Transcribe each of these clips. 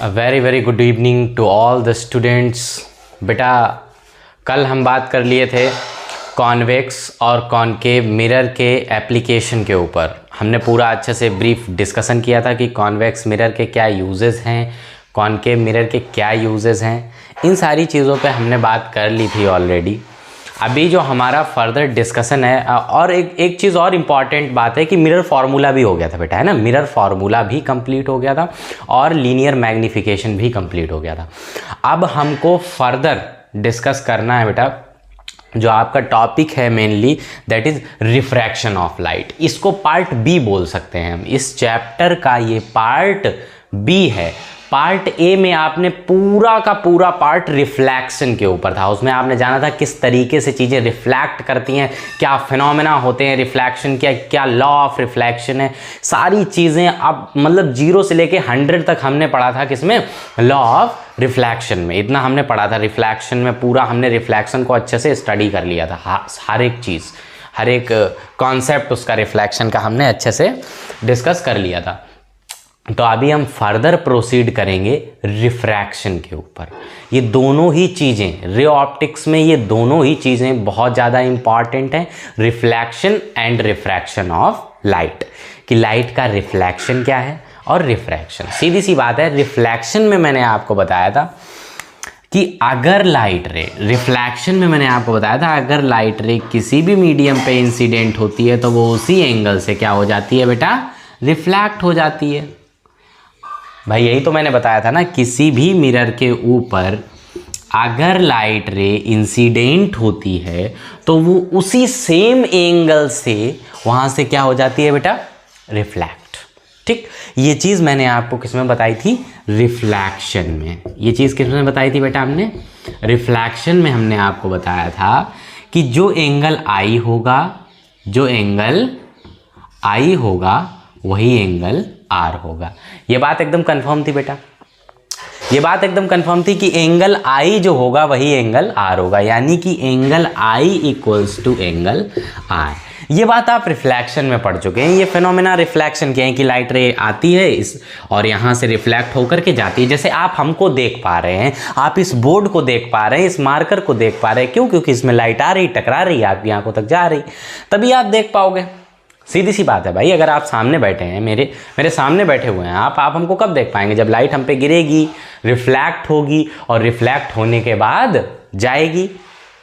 A very very good evening to all the students. बेटा कल हम बात कर लिए थे कॉन्वेक्स और कॉनकेव मिरर के एप्लीकेशन के ऊपर। हमने पूरा अच्छे से ब्रीफ डिस्कशन किया था कि कॉन्वेक्स मिरर के क्या यूजेस हैं, कॉनकेव मिरर के क्या यूजेस हैं। इन सारी चीज़ों पे हमने बात कर ली थी ऑलरेडी। अभी जो हमारा फर्दर डिस्कशन है, और एक चीज़ और इम्पॉर्टेंट बात है कि मिरर फार्मूला भी हो गया था बेटा, है ना। मिरर फार्मूला भी कंप्लीट हो गया था और लीनियर मैग्नीफिकेशन भी कंप्लीट हो गया था। अब हमको फर्दर डिस्कस करना है बेटा जो आपका टॉपिक है mainly, that is refraction of light. इसको पार्ट बी बोल सकते हैं हम। इस चैप्टर का ये पार्ट बी है। पार्ट ए में आपने पूरा का पूरा पार्ट रिफ्लेक्शन के ऊपर था। उसमें आपने जाना था किस तरीके से चीज़ें रिफ्लेक्ट करती हैं, क्या फिनोमेना होते हैं रिफ्लेक्शन, क्या लॉ ऑफ रिफ्लेक्शन है। सारी चीज़ें अब मतलब 0 से लेके 100 तक हमने पढ़ा था किसमें, लॉ ऑफ रिफ्लेक्शन में। इतना हमने पढ़ा था रिफ्लेक्शन में। पूरा हमने रिफ्लेक्शन को अच्छे से स्टडी कर लिया था। हर एक चीज़, हर एक कॉन्सेप्ट उसका रिफ्लेक्शन का हमने अच्छे से डिस्कस कर लिया था। तो अभी हम फर्दर प्रोसीड करेंगे रिफ्रैक्शन के ऊपर। ये दोनों ही चीज़ें रे ऑप्टिक्स में, ये दोनों ही चीज़ें बहुत ज़्यादा इंपॉर्टेंट हैं, reflection and refraction of light. कि लाइट का रिफ्लेक्शन क्या है और रिफ्रैक्शन। सीधी सी बात है, रिफ्लेक्शन में मैंने आपको बताया था कि अगर लाइट रे, रिफ्लेक्शन में मैंने आपको बताया था अगर लाइट रे किसी भी मीडियम पे इंसिडेंट होती है तो वो उसी एंगल से क्या हो जाती है बेटा, रिफ्लैक्ट हो जाती है। भाई यही तो मैंने बताया था ना, किसी भी मिरर के ऊपर अगर लाइट रे इंसिडेंट होती है तो वो उसी सेम एंगल से वहाँ से क्या हो जाती है बेटा, रिफ्लैक्ट। ठीक, ये चीज़ मैंने आपको किसमें बताई थी, रिफ्लैक्शन में। ये चीज़ किसमें बताई थी बेटा हमने, रिफ्लैक्शन में। हमने आपको बताया था कि जो एंगल आई होगा, जो एंगल आई होगा वही एंगल आर होगा। ये बात एकदम कंफर्म थी बेटा, ये बात एकदम कंफर्म थी कि एंगल आई जो होगा वही एंगल आर होगा, यानी कि angle I equals to angle R. ये बात आप रिफ्लेक्शन में पढ़ चुके हैं। ये फिनोमेना रिफ्लेक्शन के हैं कि लाइट रे आती है इस और यहाँ से रिफ्लेक्ट होकर के जाती है। जैसे आप हमको देख पा रहे हैं, आप इस बोर्ड को देख पा रहे हैं, इस मार्कर को देख पा रहे हैं। क्यों? क्योंकि इसमें लाइट आ रही, टकरा रही है, आपकी आंखों तक जा रही, तभी आप देख पाओगे। सीधी सी बात है भाई। अगर आप सामने बैठे हैं, मेरे सामने बैठे हुए हैं आप हमको कब देख पाएंगे, जब लाइट हम पे गिरेगी, रिफ्लैक्ट होगी और रिफ्लैक्ट होने के बाद जाएगी,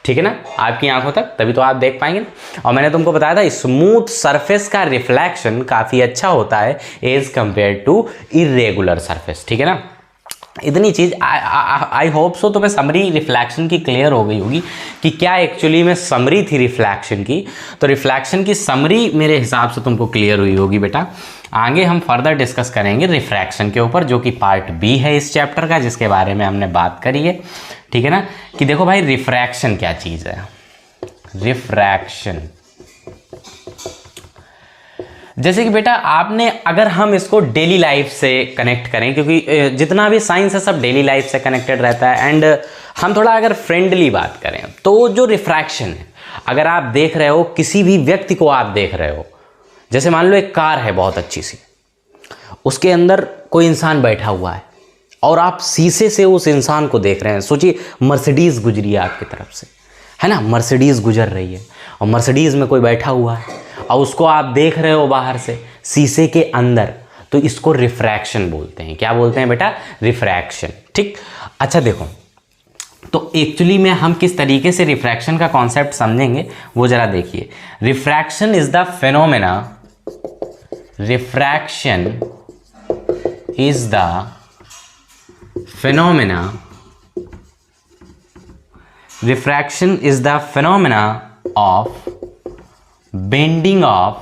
ठीक है ना, आपकी आंखों तक, तभी तो आप देख पाएंगे। और मैंने तुमको बताया था स्मूथ सरफेस का रिफ्लेक्शन काफ़ी अच्छा होता है as compare to irregular surface, ठीक है ना। इतनी चीज़ आई होप सो तुम्हें समरी रिफ्लेक्शन की क्लियर हो गई होगी कि क्या एक्चुअली में समरी थी रिफ्लेक्शन की। तो रिफ्लेक्शन की समरी मेरे हिसाब से तुमको क्लियर हुई होगी बेटा। आगे हम फर्दर डिस्कस करेंगे रिफ्रैक्शन के ऊपर, जो कि पार्ट बी है इस चैप्टर का, जिसके बारे में हमने बात करी है, ठीक है ना। कि देखो भाई रिफ्रैक्शन क्या चीज़ है। रिफ्रैक्शन जैसे कि बेटा आपने, अगर हम इसको डेली लाइफ से कनेक्ट करें, क्योंकि जितना भी साइंस है सब डेली लाइफ से कनेक्टेड रहता है, एंड हम थोड़ा अगर फ्रेंडली बात करें तो जो रिफ्रैक्शन है, अगर आप देख रहे हो किसी भी व्यक्ति को, आप देख रहे हो, जैसे मान लो एक कार है बहुत अच्छी सी, उसके अंदर कोई इंसान बैठा हुआ है और आप शीशे से उस इंसान को देख रहे हैं। सोचिए मर्सिडीज़ गुजरी है आपकी तरफ से, है ना, मर्सिडीज़ गुजर रही है और मर्सिडीज़ में कोई बैठा हुआ है और उसको आप देख रहे हो बाहर से शीशे के अंदर, तो इसको रिफ्रैक्शन बोलते हैं। क्या बोलते हैं बेटा, रिफ्रैक्शन। ठीक, अच्छा देखो, तो एक्चुअली में हम किस तरीके से रिफ्रैक्शन का कॉन्सेप्ट समझेंगे वो जरा देखिए। Refraction is the phenomena, refraction is the phenomena, refraction is the phenomena of bending of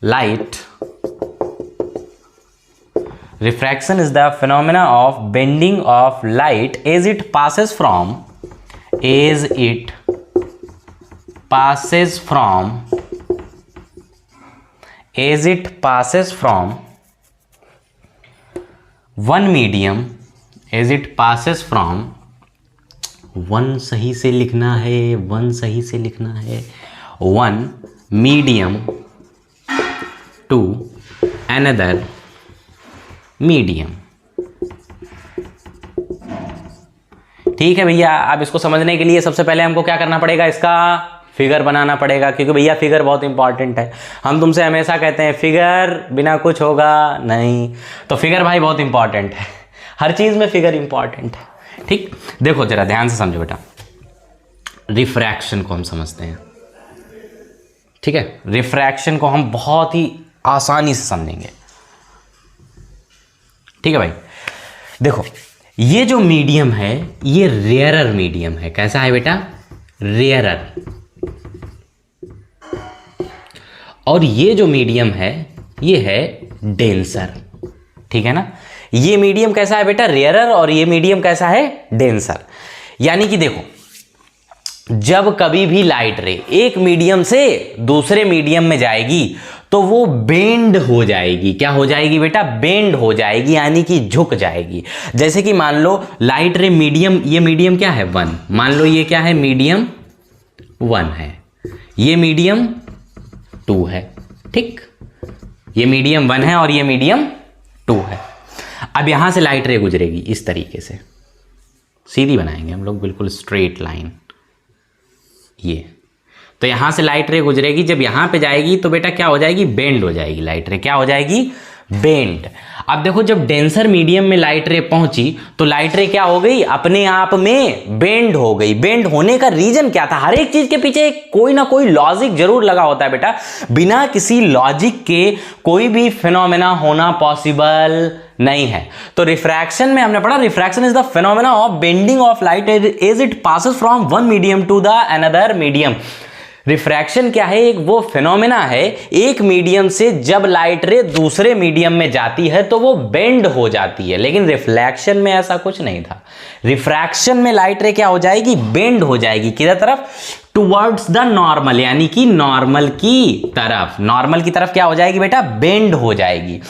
light. Refraction is the phenomena of bending of light as it passes from one medium, as it passes from one सही से लिखना है, one सही से लिखना है, one medium to another medium, ठीक है भैया, अब इसको समझने के लिए सबसे पहले हमको क्या करना पड़ेगा, इसका फिगर बनाना पड़ेगा, क्योंकि भैया फिगर बहुत इंपॉर्टेंट है। हम तुमसे हमेशा कहते हैं फिगर बिना कुछ होगा नहीं, तो फिगर भाई बहुत इंपॉर्टेंट है, हर चीज़ में फिगर इंपॉर्टेंट है। ठीक, देखो जरा ध्यान से समझो बेटा, रिफ्रैक्शन को हम समझते हैं। ठीक है, रिफ्रैक्शन को हम बहुत ही आसानी से समझेंगे। ठीक है भाई, देखो ये जो मीडियम है ये रेयरर मीडियम है। कैसा है बेटा, रेयरर। और ये जो मीडियम है ये है डेंसर। ठीक है ना, ये मीडियम कैसा है बेटा, रेयरर, और ये मीडियम कैसा है, डेंसर। यानी कि देखो जब कभी भी लाइट रे एक मीडियम से दूसरे मीडियम में जाएगी तो वो बेंड हो जाएगी। क्या हो जाएगी बेटा, बेंड हो जाएगी, यानी कि झुक जाएगी। जैसे कि मान लो लाइट रे मीडियम, ये मीडियम क्या है 1, मान लो ये क्या है, मीडियम 1 है, ये मीडियम 2 है। ठीक, ये मीडियम 1 है और ये मीडियम 2 है। अब यहां से लाइट रे गुजरेगी इस तरीके से, सीधी बनाएंगे हम लोग, बिल्कुल स्ट्रेट लाइन। ये तो यहां से लाइट रे गुजरेगी, जब यहां पे जाएगी तो बेटा क्या हो जाएगी, बेंड हो जाएगी लाइट रे। क्या हो जाएगी, बेंड। अब देखो जब डेंसर मीडियम में लाइट रे पहुंची तो लाइट रे क्या हो गई, अपने आप में बेंड हो गई। बेंड होने का रीजन क्या था, हर एक चीज के पीछे कोई ना कोई लॉजिक जरूर लगा होता है बेटा। बिना किसी लॉजिक के कोई भी फिनोमेना होना पॉसिबल नहीं है। तो रिफ्रैक्शन में हमने पढ़ा, refraction is the phenomena of bending of light as it passes from one medium to the another medium. Refraction क्या है, एक वो फिनोमेना है, एक मीडियम से जब लाइट रे दूसरे मीडियम में जाती है तो वो बेंड हो जाती है। लेकिन रिफ्लेक्शन में ऐसा कुछ नहीं था। रिफ्रैक्शन में लाइट रे क्या हो जाएगी, बेंड हो जाएगी। किधर तरफ, टुवर्ड्स द नॉर्मल, यानी कि नॉर्मल की तरफ। नॉर्मल की तरफ क्या हो जाएगी बेटा, बेंड हो जाएगी।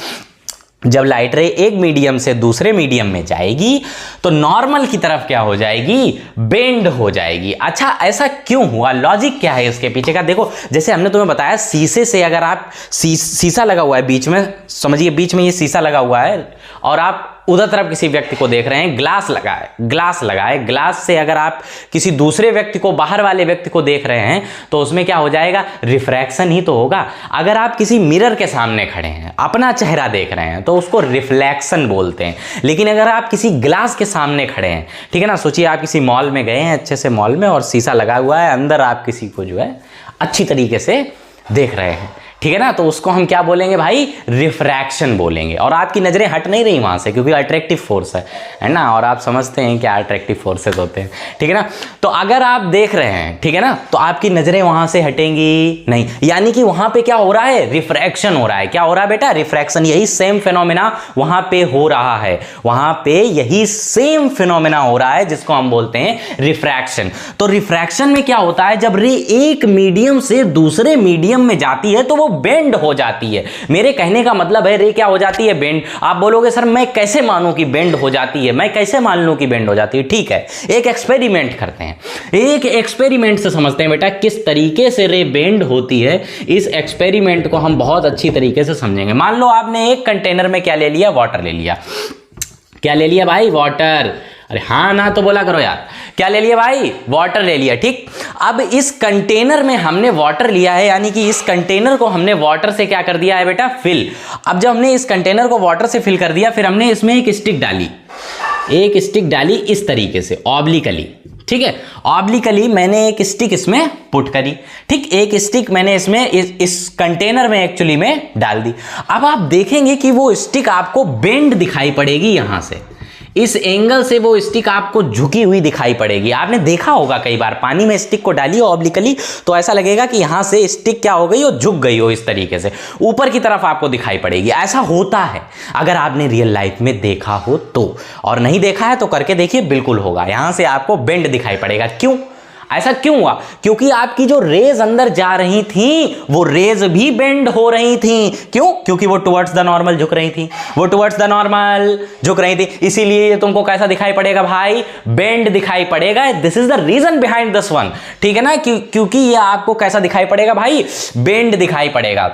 जब लाइट रे एक मीडियम से दूसरे मीडियम में जाएगी तो नॉर्मल की तरफ क्या हो जाएगी, बेंड हो जाएगी। अच्छा ऐसा क्यों हुआ, लॉजिक क्या है इसके पीछे का, देखो जैसे हमने तुम्हें बताया शीशे से अगर आप शीशा लगा हुआ है बीच में, समझिए बीच में ये शीशा लगा हुआ है और आप उधर तरफ किसी व्यक्ति को देख रहे हैं, ग्लास लगा है, ग्लास से अगर आप किसी दूसरे व्यक्ति को, बाहर वाले व्यक्ति को देख रहे हैं तो उसमें क्या हो जाएगा, रिफ्रैक्शन ही तो होगा। अगर आप किसी मिरर के सामने खड़े हैं, अपना चेहरा देख रहे हैं तो उसको रिफ्लेक्शन बोलते हैं। लेकिन अगर आप किसी ग्लास के सामने खड़े हैं, ठीक है ना, सोचिए आप किसी मॉल में गए हैं, अच्छे से मॉल में, और शीशा लगा हुआ है, अंदर आप किसी को जो है अच्छी तरीके से देख रहे हैं, ठीक है ना, तो उसको हम क्या बोलेंगे भाई, रिफ्रैक्शन बोलेंगे। और आपकी नजरें हट नहीं रही वहां से, क्योंकि अट्रैक्टिव फोर्स है ना, और आप समझते हैं क्या अट्रैक्टिव फोर्सेस होते हैं, ठीक है ना। तो अगर आप देख रहे हैं, ठीक है ना, तो आपकी नजरें वहां से हटेंगी नहीं, यानी कि वहां पे क्या हो रहा है, रिफ्रैक्शन हो रहा है। क्या हो रहा है बेटा, रिफ्रैक्शन। यही सेम फिनोमेना वहां पे हो रहा है, वहां पे यही सेम फिनोमेना हो रहा है जिसको हम बोलते हैं रिफ्रैक्शन। तो रिफ्रैक्शन में क्या होता है, जब रे एक मीडियम से दूसरे मीडियम में जाती है तो वो बेंड हो जाती है। मेरे कहने का मतलब है रे क्या हो जाती है, बेंड। आप बोलोगे सर मैं कैसे मानूं कि बेंड हो जाती है, मैं कैसे मान लूं कि बेंड हो जाती है। ठीक है, एक एक्सपेरिमेंट करते हैं, एक एक्सपेरिमेंट से समझते हैं बेटा किस तरीके से रे बेंड होती है। इस एक्सपेरिमेंट को हम बहुत अच्छी तरीके से समझेंगे। मान लो आपने एक कंटेनर में क्या ले लिया, वाटर ले लिया। क्या ले लिया भाई, वाटर। अरे हाँ ना तो बोला करो यार, क्या ले लिया भाई, वाटर ले लिया। ठीक, अब इस कंटेनर में हमने वाटर लिया है, यानी कि इस कंटेनर को हमने वाटर से क्या कर दिया है बेटा, फिल। अब जब हमने इस कंटेनर को वाटर से फिल कर दिया, फिर हमने इसमें एक स्टिक डाली, इस तरीके से ऑब्लिकली, ठीक है, ऑब्लिकली मैंने एक स्टिक इसमें पुट करी। ठीक, एक स्टिक मैंने इसमें इस कंटेनर में एक्चुअली में डाल दी। अब आप देखेंगे कि वो स्टिक आपको बेंड दिखाई पड़ेगी, यहां से इस एंगल से वो स्टिक आपको झुकी हुई दिखाई पड़ेगी। आपने देखा होगा कई बार पानी में स्टिक को डाली ऑब्लिकली तो ऐसा लगेगा कि यहां से स्टिक क्या हो गई हो, झुक गई हो, इस तरीके से ऊपर की तरफ आपको दिखाई पड़ेगी। ऐसा होता है अगर आपने रियल लाइफ में देखा हो तो, और नहीं देखा है तो करके देखिए, बिल्कुल होगा। यहां से आपको बेंड दिखाई पड़ेगा। क्यों, ऐसा क्यों हुआ, क्योंकि आपकी जो रेज अंदर जा रही थी वो रेज भी बेंड हो रही थी। क्यों, क्योंकि वो टुवर्ड्स द नॉर्मल झुक रही थी, इसीलिए ये तुमको कैसा दिखाई पड़ेगा भाई, बेंड दिखाई पड़ेगा। This is the reason behind this one, ठीक है ना, क्योंकि ये आपको कैसा दिखाई पड़ेगा भाई, बेंड दिखाई पड़ेगा।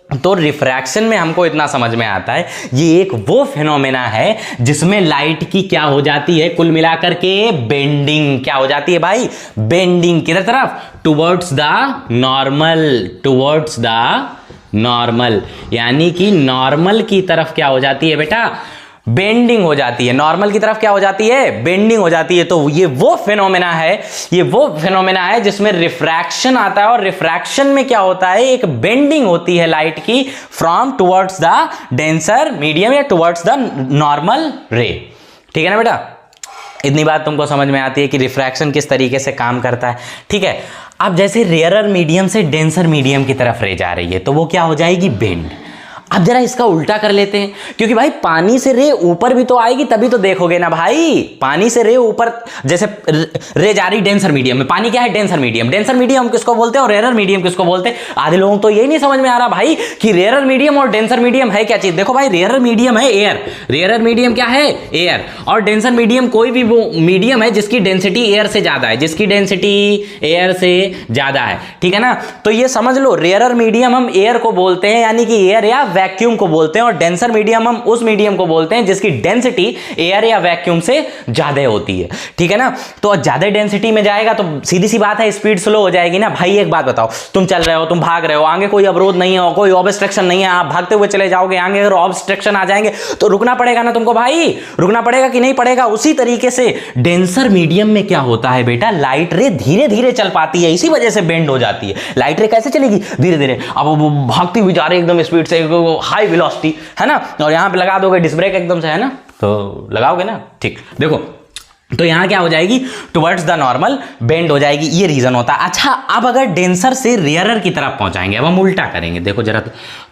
तो रिफ्रैक्शन में हमको इतना समझ में आता है, ये एक वो फिनोमेना है जिसमें लाइट की क्या हो जाती है, कुल मिलाकर के बेंडिंग क्या हो जाती है भाई, बेंडिंग किधर तरफ, towards the normal, towards the normal, यानी कि नॉर्मल की तरफ क्या हो जाती है बेटा, बेंडिंग हो जाती है, नॉर्मल की तरफ क्या हो जाती है, बेंडिंग हो जाती है। तो ये वो फिनोमेना है, ये वो फिनोमेना है जिसमें रिफ्रैक्शन आता है, और रिफ्रैक्शन में क्या होता है, एक बेंडिंग होती है लाइट की from towards the denser medium या टुवर्ड्स द नॉर्मल रे। ठीक है ना बेटा, इतनी बात तुमको समझ में आती है कि रिफ्रैक्शन किस तरीके से काम करता है। ठीक है, अब जैसे रेयरर मीडियम से डेंसर मीडियम की तरफ रे जा रही है तो वो क्या हो जाएगी, बेंड। अब जरा इसका उल्टा कर लेते हैं, क्योंकि भाई पानी से रे ऊपर भी तो आएगी तभी तो देखोगे ना भाई, पानी से रे ऊपर, जैसे रे जा रही डेंसर मीडियम में, पानी क्या है, डेंसर मीडियम, डेंसर मीडियम किसको बोलते हैं और रेयरर मीडियम किसको बोलते हैं। आधे लोगों को यही नहीं समझ में आ रहा भाई कि रेयरर मीडियम और डेंसर मीडियम है क्या चीज। देखो भाई, रेयरर मीडियम है एयर, रेयरर मीडियम क्या है, एयर, और डेंसर मीडियम कोई भी वो मीडियम है जिसकी डेंसिटी एयर से ज्यादा है, जिसकी डेंसिटी एयर से ज्यादा है। ठीक है ना, तो ये समझ लो, रेयरर मीडियम हम एयर को बोलते हैं, यानी कि एयर या वैक्यूम को बोलते हैं, और डेंसर मीडियम हम उस मीडियम को बोलते हैं जिसकी डेंसिटी एयर या वैक्यूम से ज्यादा होती है। ठीक है ना, तो ज्यादा डेंसिटी में जाएगा तो सीधी सी बात है स्पीड स्लो हो जाएगी ना भाई। एक बात बताओ, तुम चल रहे हो, तुम भाग रहे हो, आगे कोई अवरोध नहीं है, कोई ऑब्स्ट्रक्शन नहीं है, आप भागते हुए चले जाओगे, आगे अगर ऑब्स्ट्रक्शन आ जाएंगे तो रुकना पड़ेगा ना तुमको भाई, रुकना पड़ेगा कि नहीं पड़ेगा। उसी तरीके से डेंसर मीडियम में क्या होता है बेटा, लाइट रे धीरे धीरे चल पाती है, इसी वजह से बेंड हो जाती है। लाइट रे कैसे चलेगी, धीरे धीरे, अब वो भागती हुई जा रही है एकदम स्पीड से, हाई वेलोसिटी, है ना, और यहां पे लगा दोगे डिस्क ब्रेक एकदम से, है ना, तो लगाओगे ना। ठीक, देखो तो यहां क्या हो जाएगी, टुवर्ड्स द नॉर्मल बेंड हो जाएगी, ये रीजन होता है। अच्छा, अब अगर डेंसर से रेयरर की तरफ पहुंचाएंगे, अब हम उल्टा करेंगे। देखो जरा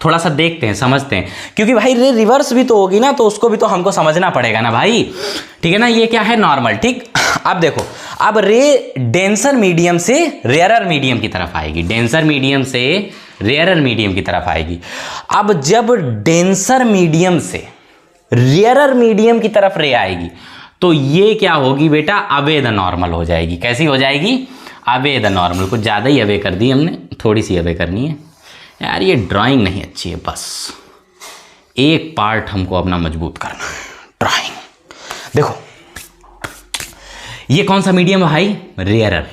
थोड़ा सा देखते हैं, समझते हैं, क्योंकि भाई रे रिवर्स भी तो होगी ना, तो उसको भी तो हमको समझना पड़ेगा ना भाई। ठीक है ना, ये क्या है, नॉर्मल। ठीक, अब देखो, अब रे डेंसर मीडियम से रेयरर मीडियम की तरफ आएगी, डेंसर मीडियम से रेयरर मीडियम की तरफ आएगी। अब जब डेंसर मीडियम से रेयरर मीडियम की तरफ रे आएगी तो ये क्या होगी बेटा, अवे द नॉर्मल हो जाएगी। कैसी हो जाएगी, अवे द नॉर्मल। कुछ ज़्यादा ही अवे कर दी हमने, थोड़ी सी अवे करनी है यार, ये ड्राइंग नहीं अच्छी है, बस एक पार्ट हमको अपना मजबूत करना है, ड्राइंग। देखो ये कौन सा मीडियम है भाई, रेयरर।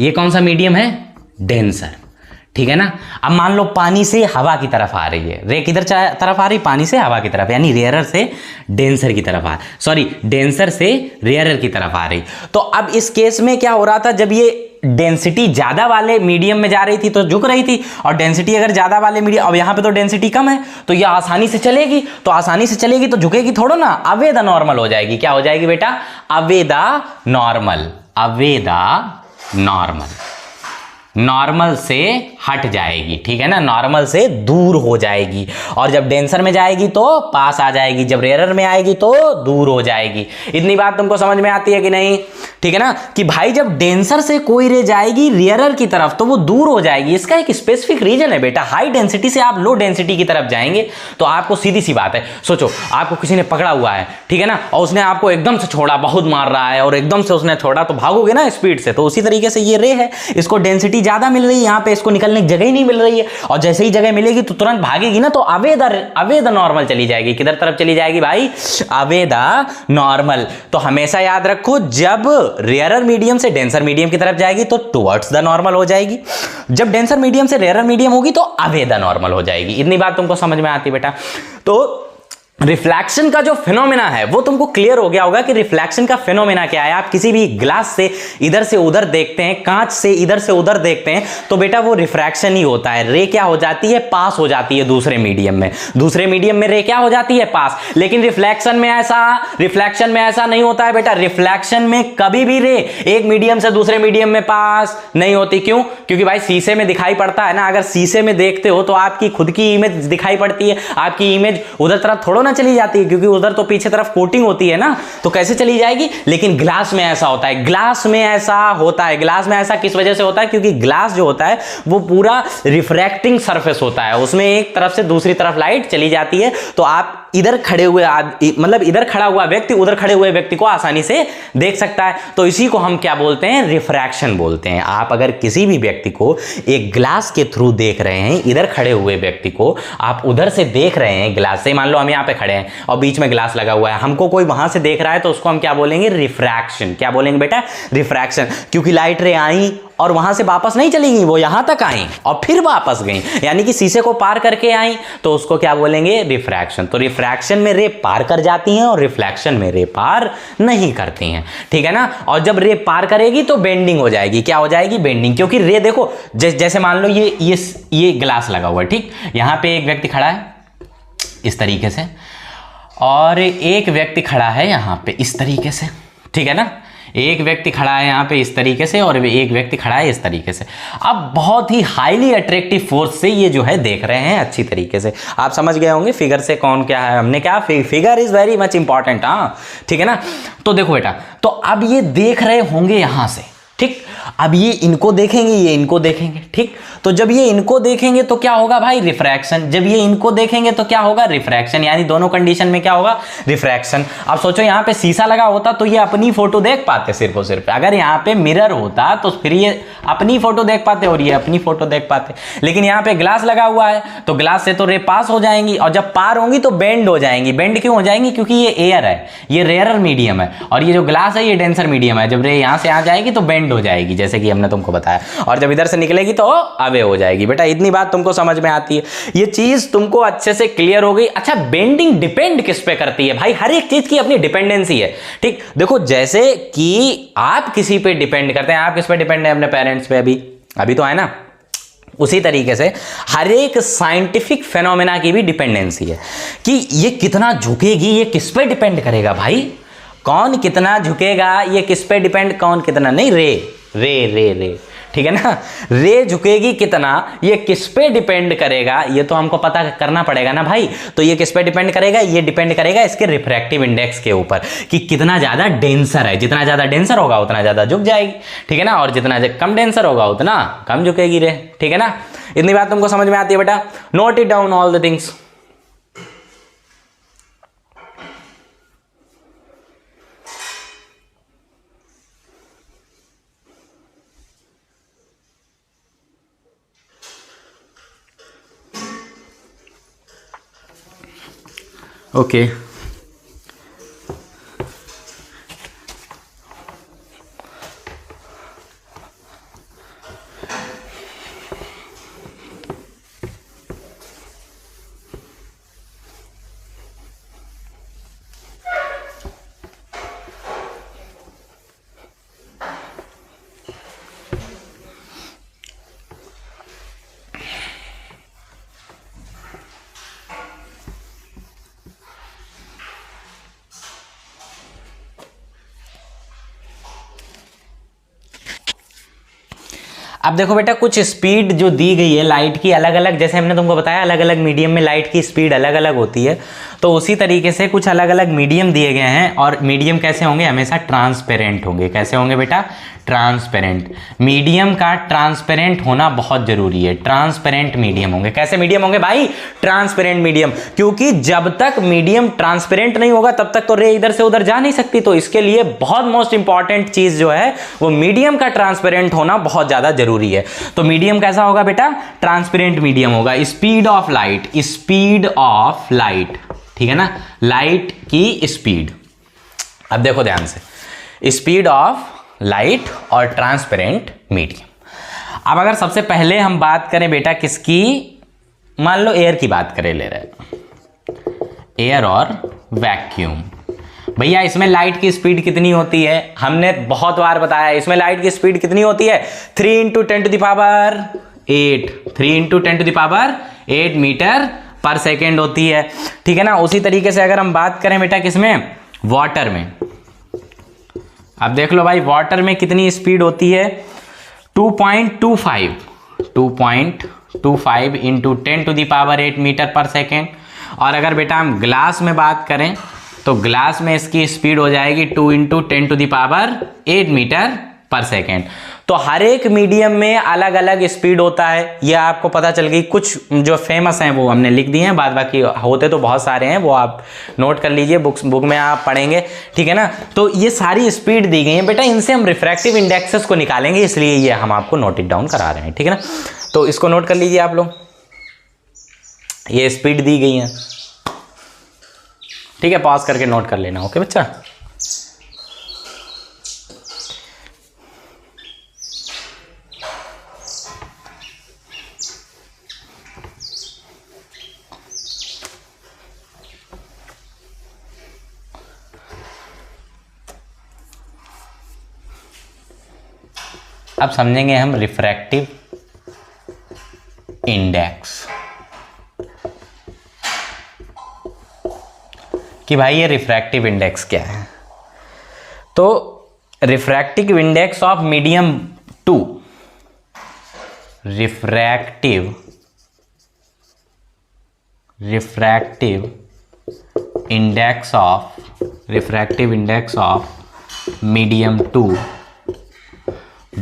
ये कौन सा मीडियम है, डेंसर। ठीक है ना, अब मान लो पानी से हवा की तरफ आ रही है, रे किधर तरफ आ रही, पानी से हवा की तरफ, यानी रेयरर से डेंसर की तरफ डेंसर से रेयरर की तरफ आ रही। तो अब इस केस में क्या हो रहा था, जब ये डेंसिटी ज्यादा वाले मीडियम में जा रही थी तो झुक रही थी, और डेंसिटी अगर ज्यादा वाले मीडियम, अब यहां पे तो डेंसिटी कम है तो ये आसानी से चलेगी, तो आसानी से चलेगी तो झुकेगी थोड़ा ना, अवे द नॉर्मल हो जाएगी। क्या हो जाएगी बेटा, away the normal, away the normal, normal से हट जाएगी। ठीक है ना, नॉर्मल से दूर हो जाएगी, और जब डेंसर में जाएगी तो पास आ जाएगी, जब रेयरर में आएगी तो दूर हो जाएगी। इतनी बात तुमको समझ में आती है कि नहीं। ठीक है ना, कि भाई जब डेंसर से कोई रे जाएगी रेयरर की तरफ तो वो दूर हो जाएगी। इसका एक स्पेसिफिक रीजन है बेटा, हाई डेंसिटी से आप लो डेंसिटी की तरफ जाएंगे तो आपको सीधी सी बात है, सोचो आपको किसी ने पकड़ा हुआ है, ठीक है ना, और उसने आपको एकदम से छोड़ा, बहुत मार रहा है और एकदम से उसने छोड़ा, तो भागोगे ना स्पीड से। तो उसी तरीके से ये रे है, इसको डेंसिटी ज्यादा मिल रही है, यहाँ पे इसको निकलने की जगह ही नहीं मिल रही है, और जैसे ही जगह मिलेगी तो तुरंत भागेगी ना, तो अवे द नॉर्मल चली जाएगी। किधर तरफ चली जाएगी भाई, अवे द नॉर्मल। तो हमेशा याद रखो, जब रेयरर मीडियम से डेंसर मीडियम की तरफ जाएगी तो टुवर्ड्स द नॉर्मल हो जाएगी, जब डेंसर मीडियम से रेयरर मीडियम होगी तो अवे द नॉर्मल हो जाएगी। इतनी बात तुमको समझ में आती बेटा। तो रिफ्लैक्शन का जो फिनोमेना है वो तुमको क्लियर हो गया होगा कि रिफ्लैक्शन का फिनोमेना क्या है। आप किसी भी ग्लास से इधर से उधर देखते हैं, कांच से इधर से उधर देखते हैं, तो बेटा वो रिफ्रैक्शन ही होता है। रे क्या हो जाती है, पास हो जाती है दूसरे मीडियम में, दूसरे मीडियम में रे क्या हो जाती है, पास। लेकिन रिफ्लेक्शन में ऐसा नहीं होता है बेटा। रिफ्लैक्शन में कभी भी रे एक मीडियम से दूसरे मीडियम में पास नहीं होती। क्यों? क्योंकि भाई शीशे में दिखाई पड़ता है ना, अगर शीशे में देखते हो तो आपकी खुद की इमेज दिखाई पड़ती है, आपकी इमेज उधर तरफ थोड़ा ना चली जाती है, क्योंकि उधर तो पीछे तरफ कोटिंग होती है ना, तो कैसे चली जाएगी। लेकिन ग्लास में ऐसा होता है, ग्लास में ऐसा किस वजह से होता है, क्योंकि ग्लास जो होता है वो पूरा रिफ्रैक्टिंग सरफेस होता है, उसमें एक तरफ से दूसरी तरफ लाइट चली जाती है, तो आप इधर खड़े हुए मतलब इधर खड़ा हुआ व्यक्ति उधर खड़े हुए व्यक्ति को आसानी से देख सकता है। तो इसी को हम क्या बोलते हैं, रिफ्रैक्शन बोलते हैं। आप अगर किसी भी व्यक्ति को एक ग्लास के थ्रू देख रहे हैं, इधर खड़े हुए व्यक्ति को आप उधर से देख रहे हैं ग्लास से, मान लो हम यहाँ पे खड़े हैं और बीच में ग्लास लगा हुआ है, हमको कोई वहां से देख रहा है, तो उसको हम क्या बोलेंगे, रिफ्रैक्शन। क्या बोलेंगे बेटा, रिफ्रैक्शन। क्योंकि लाइट रे आई और वहां से वापस नहीं चली गई, वो यहां तक आई और फिर वापस गई, यानी कि शीशे को पार करके आई, तो उसको क्या बोलेंगे, रिफ्रैक्शन। तो रिफ्रैक्शन में रे पार कर जाती हैं और रिफ्लेक्शन में रे पार नहीं करती हैं, ठीक है ना। और जब रे पार करेगी तो बेंडिंग हो जाएगी। क्या हो जाएगी, बेंडिंग। क्योंकि रे देखो जैसे मान लो ये ग्लास लगा हुआ है, ठीक, यहां पे एक व्यक्ति खड़ा है इस तरीके से और एक व्यक्ति खड़ा है यहां पे इस तरीके से, ठीक है ना। एक व्यक्ति खड़ा है यहाँ पे इस तरीके से और एक व्यक्ति खड़ा है इस तरीके से। अब बहुत ही हाईली अट्रैक्टिव फोर्स से ये जो है देख रहे हैं अच्छी तरीके से। आप समझ गए होंगे फिगर से कौन क्या है, हमने क्या, figure is very much important, हाँ, ठीक है ना। तो देखो बेटा, तो अब ये देख रहे होंगे यहां से, ठीक। अब ये इनको देखेंगे, ये इनको देखेंगे, ठीक। तो जब ये इनको देखेंगे तो क्या होगा भाई, रिफ्रैक्शन। जब ये इनको देखेंगे तो क्या होगा, रिफ्रैक्शन। यानी दोनों कंडीशन में क्या होगा, रिफ्रैक्शन। अब सोचो यहाँ पे शीशा लगा होता तो ये अपनी फोटो देख पाते सिर्फ और सिर्फ। अगर यहाँ पे मिरर होता तो फिर ये अपनी फोटो देख पाते और ये अपनी फोटो देख पाते। लेकिन यहाँ पे ग्लास लगा हुआ है तो ग्लास से तो रे पास हो जाएंगी और जब पार होंगी तो बेंड हो जाएंगी। बेंड क्यों हो जाएंगी, क्योंकि ये एयर है, ये रेयरर मीडियम है और ये जो ग्लास है ये डेंसर मीडियम है। जब रे यहाँ से आ जाएगी तो बेंड हो जाएगी, जैसे कि हमने तुमको बताया, और जब इधर से निकलेगी तो अवे हो जाएगी। बेटा इतनी बात तुमको समझ में आती है, ये चीज तुमको अच्छे से क्लियर हो गई। अच्छा, बेंडिंग डिपेंड किस पे करती है भाई, हर एक चीज की अपनी डिपेंडेंसी है, ठीक। देखो जैसे कि आप किसी पे डिपेंड करते हैं, आप किस पे डिपेंड है, अपने पेरेंट्स पे, अभी तो है ना। उसी तरीके से हर एक साइंटिफिक फेनोमेना की भी डिपेंडेंसी है कि ये कितना झुकेगी, ये किस पे डिपेंड करेगा भाई, कौन कितना झुकेगा, ये किस पे डिपेंड, कौन कितना नहीं, रे, ठीक है ना। रे झुकेगी कितना, ये किस पे डिपेंड करेगा, ये तो हमको पता करना पड़ेगा ना भाई। तो ये किस पे डिपेंड करेगा, ये डिपेंड करेगा इसके रिफ्रैक्टिव इंडेक्स के ऊपर कि कितना ज्यादा डेंसर है। जितना ज्यादा डेंसर होगा उतना ज्यादा झुक जाएगी, ठीक है ना, और जितना कम डेंसर होगा उतना कम झुकेगी रे, ठीक है ना। इतनी बात तुमको समझ में आती है बेटा, note it down all the things. Okay, अब देखो बेटा, कुछ स्पीड जो दी गई है लाइट की अलग अलग, जैसे हमने तुमको बताया अलग अलग मीडियम में लाइट की स्पीड अलग अलग होती है, तो उसी तरीके से कुछ अलग अलग मीडियम दिए गए हैं। और मीडियम कैसे होंगे, हमेशा ट्रांसपेरेंट होंगे। कैसे होंगे बेटा, ट्रांसपेरेंट। मीडियम का ट्रांसपेरेंट होना बहुत जरूरी है, ट्रांसपेरेंट मीडियम होंगे। कैसे मीडियम होंगे भाई, ट्रांसपेरेंट मीडियम, क्योंकि जब तक मीडियम ट्रांसपेरेंट नहीं होगा तब तक तो रे इधर से उधर जा नहीं सकती। तो इसके लिए बहुत मोस्ट इंपॉर्टेंट चीज जो है वो मीडियम का ट्रांसपेरेंट होना बहुत ज्यादा जरूरी है। तो मीडियम कैसा होगा बेटा, ट्रांसपेरेंट मीडियम होगा। Speed of light, speed of light, ठीक है ना, लाइट की स्पीड। अब देखो ध्यान से, स्पीड ऑफ लाइट और ट्रांसपेरेंट मीडियम। अब अगर सबसे पहले हम बात करें बेटा किसकी, मान लो एयर की बात करें, ले रहे एयर और वैक्यूम। भैया इसमें लाइट की स्पीड कितनी होती है, हमने बहुत बार बताया, इसमें लाइट की स्पीड कितनी होती है, 3 × 10⁸, 3 × 10⁸ मीटर पर सेकेंड होती है, ठीक है ना। उसी तरीके से अगर हम बात करें बेटा किसमें, वाटर में, अब देख लो भाई वाटर में कितनी स्पीड होती है, 2.25 × 10⁸ मीटर पर सेकेंड। और अगर बेटा हम ग्लास में बात करें तो ग्लास में इसकी स्पीड हो जाएगी 2 × 10⁸ मीटर पर सेकेंड। तो हर एक मीडियम में अलग अलग स्पीड होता है, ये आपको पता चल गई। कुछ जो फेमस हैं वो हमने लिख दिए हैं, बाद बाकी होते तो बहुत सारे हैं, वो आप नोट कर लीजिए, बुक में आप पढ़ेंगे, ठीक है ना। तो ये सारी स्पीड दी गई है बेटा, इनसे हम रिफ्रैक्टिव इंडेक्सेस को निकालेंगे, इसलिए ये हम आपको नोट इट डाउन करा रहे हैं, ठीक है ना। तो इसको नोट कर लीजिए आप लोग, ये स्पीड दी गई है, ठीक है। पॉज करके नोट कर लेना, ओके बच्चा। अब समझेंगे हम रिफ्रैक्टिव इंडेक्स कि भाई ये रिफ्रैक्टिव इंडेक्स क्या है। तो refractive index of medium 2, refractive index of medium 2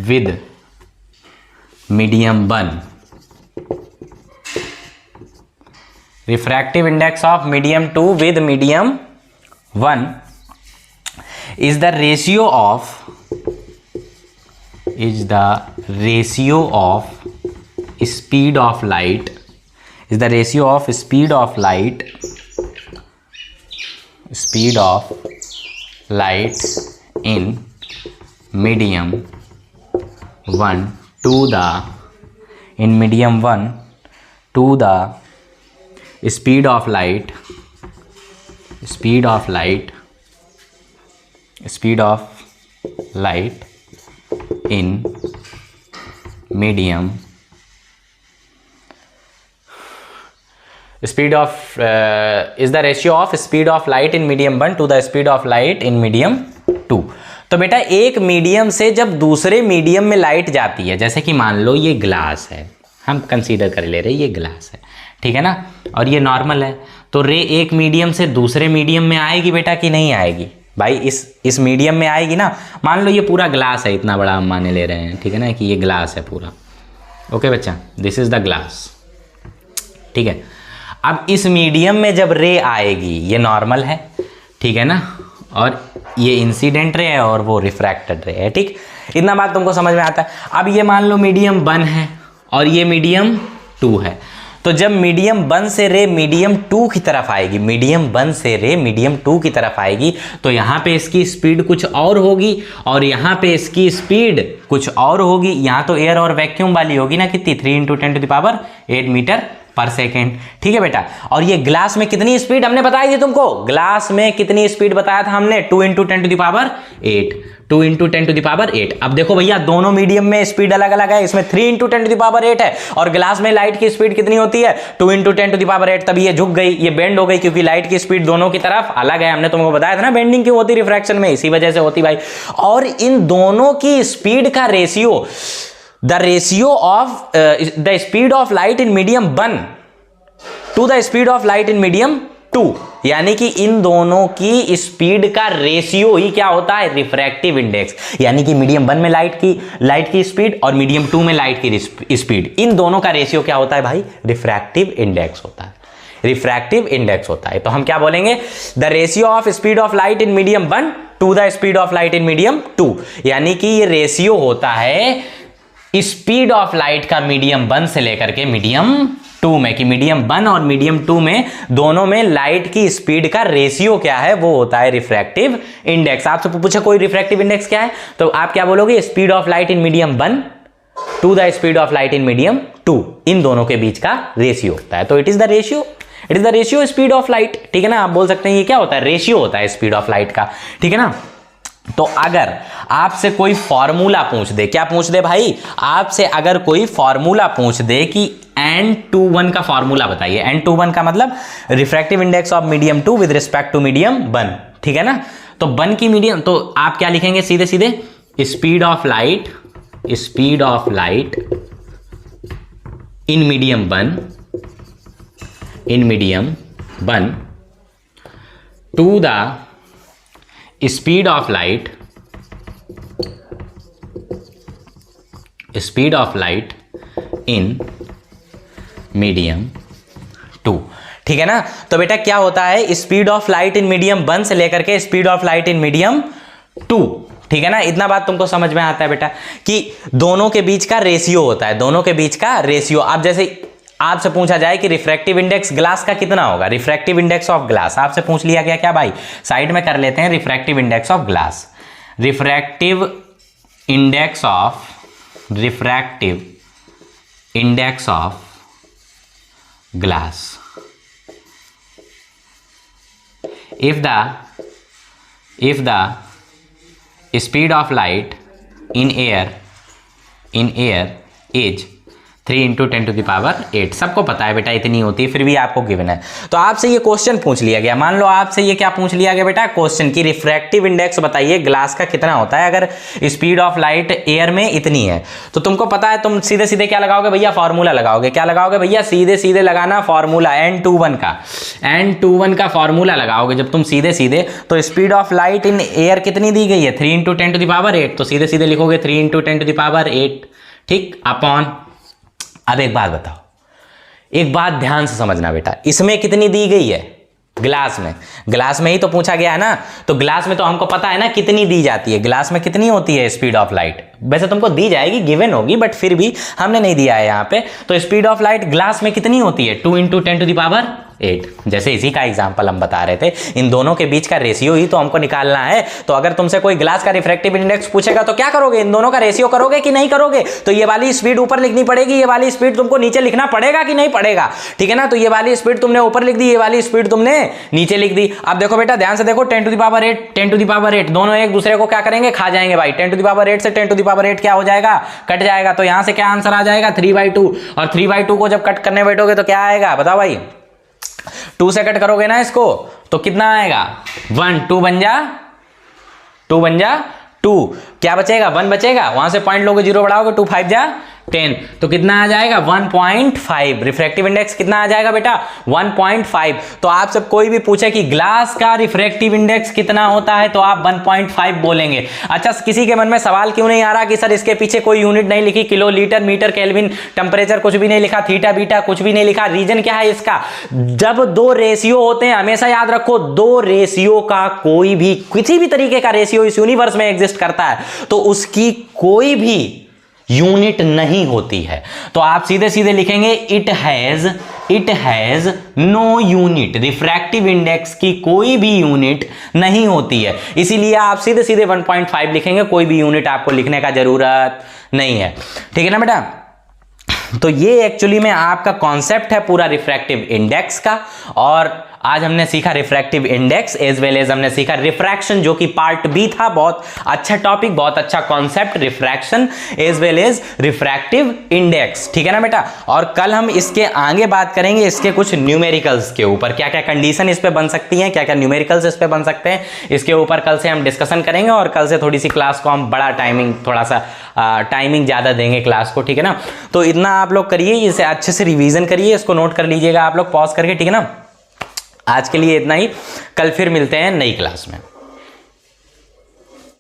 with medium 1, refractive index of medium 2 with medium 1 is the ratio of speed of light in medium 1 to the speed of light in medium is the ratio of speed of light in medium 1 to the speed of light in medium 2। तो बेटा एक medium से जब दूसरे medium में light जाती है, जैसे कि मान लो ये ग्लास है, हम कंसीडर कर ले रहे ये ग्लास है, ठीक है ना, और ये नॉर्मल है, तो रे एक मीडियम से दूसरे मीडियम में आएगी बेटा कि नहीं आएगी भाई, इस मीडियम में आएगी ना। मान लो ये पूरा ग्लास है, इतना बड़ा हम माने ले रहे हैं, ठीक है ना, कि ये ग्लास है पूरा, ओके बच्चा, दिस इज द ग्लास, ठीक है। अब इस मीडियम में जब रे आएगी, ये नॉर्मल है, ठीक है ना, और ये इंसिडेंट रे है और वो रिफ्रैक्टेड रे है, ठीक। इतना बात तुमको समझ में आता है। अब ये मान लो मीडियम 1 है और ये मीडियम 2 है, तो जब मीडियम 1 से रे मीडियम 2 की तरफ आएगी, मीडियम 1 से रे मीडियम 2 की तरफ आएगी, तो यहाँ पे इसकी स्पीड कुछ और होगी और यहाँ पे इसकी स्पीड कुछ और होगी। यहाँ तो एयर और वैक्यूम वाली होगी ना, कितनी 3 × 10⁸ मीटर पर सेकेंड, ठीक है बेटा। और ये ग्लास में कितनी स्पीड हमने बताई थी तुमको, ग्लास में कितनी स्पीड बताया था हमने, 2 × 10⁸। अब देखो भैया दोनों मीडियम में स्पीड अलग अलग है, इसमें 3 × 10⁸ है और ग्लास में लाइट की स्पीड कितनी होती है, 2 × 10⁸। तभी ये झुक गई, ये बेंड हो गई, क्योंकि लाइट की स्पीड दोनों की तरफ अलग है। हमने तुमको बताया था ना बेंडिंग क्यों होती रिफ्रैक्शन में, इसी वजह से होती भाई। और इन दोनों की स्पीड का ratio, the ratio of the speed of light in medium 1 to the speed of light in medium 2, यानी कि इन दोनों की स्पीड का रेशियो ही क्या होता है, रिफ्रैक्टिव इंडेक्स। यानी कि मीडियम 1 में लाइट की स्पीड और मीडियम 2 में लाइट की स्पीड, इन दोनों का रेशियो क्या होता है भाई, रिफ्रैक्टिव इंडेक्स होता है, रिफ्रैक्टिव इंडेक्स होता है। तो हम क्या बोलेंगे, the ratio of speed of light in medium 1 to the speed of light in medium 2, यानी कि ये रेशियो होता है स्पीड ऑफ लाइट का मीडियम 1 से लेकर के मीडियम 2 में, कि मीडियम 1 और मीडियम 2 में दोनों में लाइट की स्पीड का रेशियो क्या है, वो होता है रिफ्रैक्टिव इंडेक्स। आपसे पूछे कोई रिफ्रैक्टिव इंडेक्स क्या है, तो आप क्या बोलोगे, speed of light in medium 1 to the speed of light in medium 2, इन दोनों के बीच का रेशियो होता है। तो it is the ratio speed of light, ठीक है ना। आप बोल सकते हैं ये क्या होता है, रेशियो होता है स्पीड ऑफ लाइट का, ठीक है ना। तो अगर आपसे कोई फॉर्मूला पूछ दे, क्या पूछ दे भाई, आपसे अगर कोई फॉर्मूला पूछ दे कि N21 का फॉर्मूला बताइए, N21 का मतलब refractive index of medium 2 with respect to medium 1, ठीक है ना। तो 1 की मीडियम, तो आप क्या लिखेंगे, सीधे सीधे speed of light in medium 1 to the speed of light speed of light in medium 2। ठीक है ना। तो बेटा क्या होता है, speed of light in medium 1 से लेकर के speed of light in medium 2। ठीक है ना। इतना बात तुमको समझ में आता है बेटा कि दोनों के बीच का रेशियो होता है, दोनों के बीच का रेशियो। अब जैसे आपसे पूछा जाए कि रिफ्रैक्टिव इंडेक्स ग्लास का कितना होगा, रिफ्रैक्टिव इंडेक्स ऑफ ग्लास आपसे पूछ लिया गया, क्या भाई साइड में कर लेते हैं refractive index of glass. Refractive index of glass, if the speed of light in air is 3 × 10⁸। सबको पता है बेटा इतनी होती है, फिर भी आपको गिवन है। तो आपसे ये क्वेश्चन पूछ लिया गया, मान लो आपसे ये क्या पूछ लिया गया बेटा, क्वेश्चन की रिफ्रैक्टिव इंडेक्स बताइए ग्लास का कितना होता है अगर स्पीड ऑफ लाइट एयर में इतनी है। तो तुमको पता है, तुम सीधे सीधे क्या लगाओगे भैया, फॉर्मूला लगाओगे। क्या लगाओगे भैया, सीधे सीधे लगाना फॉर्मूला n21 का फॉर्मूला लगाओगे जब तुम सीधे सीधे। तो speed of light in air कितनी दी गई है, 3 × 10⁸। तो सीधे सीधे लिखोगे 3 × 10⁸। ठीक, अपॉन। अब एक बात बताओ, एक बात ध्यान से समझना बेटा, इसमें कितनी दी गई है, ग्लास में ही तो पूछा गया है ना। तो ग्लास में तो हमको पता है ना कितनी दी जाती है, ग्लास में कितनी होती है स्पीड ऑफ लाइट। वैसे तुमको दी जाएगी, गिवन होगी, बट फिर भी हमने नहीं दिया है यहाँ पे। तो स्पीड ऑफ लाइट ग्लास में कितनी होती है, 2 × 10⁸। जैसे इसी का एग्जांपल हम बता रहे थे, इन दोनों के बीच का रेशियो ही तो हमको निकालना है। तो अगर तुमसे कोई ग्लास का रिफ्रैक्टिव इंडेक्स पूछेगा तो क्या करोगे, इन दोनों का रेशियो करोगे कि नहीं करोगे। तो ये वाली स्पीड ऊपर लिखनी पड़ेगी, ये वाली स्पीड तुमको नीचे लिखना पड़ेगा कि नहीं पड़ेगा। ठीक है ना। तो ये वाली स्पीड तुमने ऊपर लिख दी, ये वाली स्पीड तुमने नीचे लिख दी। अब देखो बेटा ध्यान से देखो, 10⁸ दोनों एक दूसरे को क्या करेंगे, खा जाएंगे भाई। 10⁸ से 10⁸ क्या हो जाएगा, कट जाएगा। तो यहां से क्या आंसर आ जाएगा, 3/2। और 3/2 को जब कट करने बैठोगे तो क्या आएगा बताओ भाई, 2 से कट करोगे ना इसको तो कितना आएगा, 1, 2 बन जा 2, क्या बचेगा, 1 बचेगा। वहां से पॉइंट लोगे, 0 बढ़ाओगे, 2 5 जा 10, तो कितना आ जाएगा 1.5। रिफ्रैक्टिव इंडेक्स कितना आ जाएगा बेटा, 1.5। तो आपसे कोई भी पूछे कि ग्लास का रिफ्रैक्टिव इंडेक्स कितना होता है तो आप 1.5 बोलेंगे। अच्छा, किसी के मन में सवाल क्यों नहीं आ रहा कि सर इसके पीछे कोई यूनिट नहीं लिखी, kilo, litre, metre, kelvin, temperature कुछ भी नहीं लिखा, थीटा, बीटा कुछ भी नहीं लिखा। रीजन क्या है इसका, जब 2 रेशियो होते हैं, हमेशा याद रखो 2 रेशियो का कोई भी किसी भी तरीके का रेशियो इस यूनिवर्स में एग्जिस्ट करता है तो उसकी कोई भी यूनिट नहीं होती है। तो आप सीधे सीधे लिखेंगे it has no unit. Refractive index की कोई भी यूनिट नहीं होती है, इसीलिए आप सीधे सीधे 1.5 लिखेंगे, कोई भी यूनिट आपको लिखने का जरूरत नहीं है। ठीक है ना बेटा। तो ये एक्चुअली में आपका कॉन्सेप्ट है पूरा रिफ्रैक्टिव इंडेक्स का। और आज हमने सीखा refractive index as well as हमने सीखा रिफ्रैक्शन, जो कि पार्ट बी था। बहुत अच्छा टॉपिक, बहुत अच्छा concept, refraction as well as refractive index. ठीक है ना बेटा। और कल हम इसके आगे बात करेंगे इसके कुछ न्यूमेरिकल्स के ऊपर, क्या क्या कंडीशन इस पे बन सकती हैं, क्या क्या न्यूमेरिकल्स इस पे बन सकते हैं, इसके ऊपर कल से हम डिस्कशन करेंगे। और कल से थोड़ी सी क्लास को हम बड़ा थोड़ा सा टाइमिंग ज़्यादा देंगे क्लास को। ठीक है ना। तो इतना आप लोग करिए, इसे अच्छे से रिवीजन करिए, इसको नोट कर लीजिएगा आप लोग पॉज करके। ठीक है ना। आज के लिए इतना ही, कल फिर मिलते हैं नई क्लास में।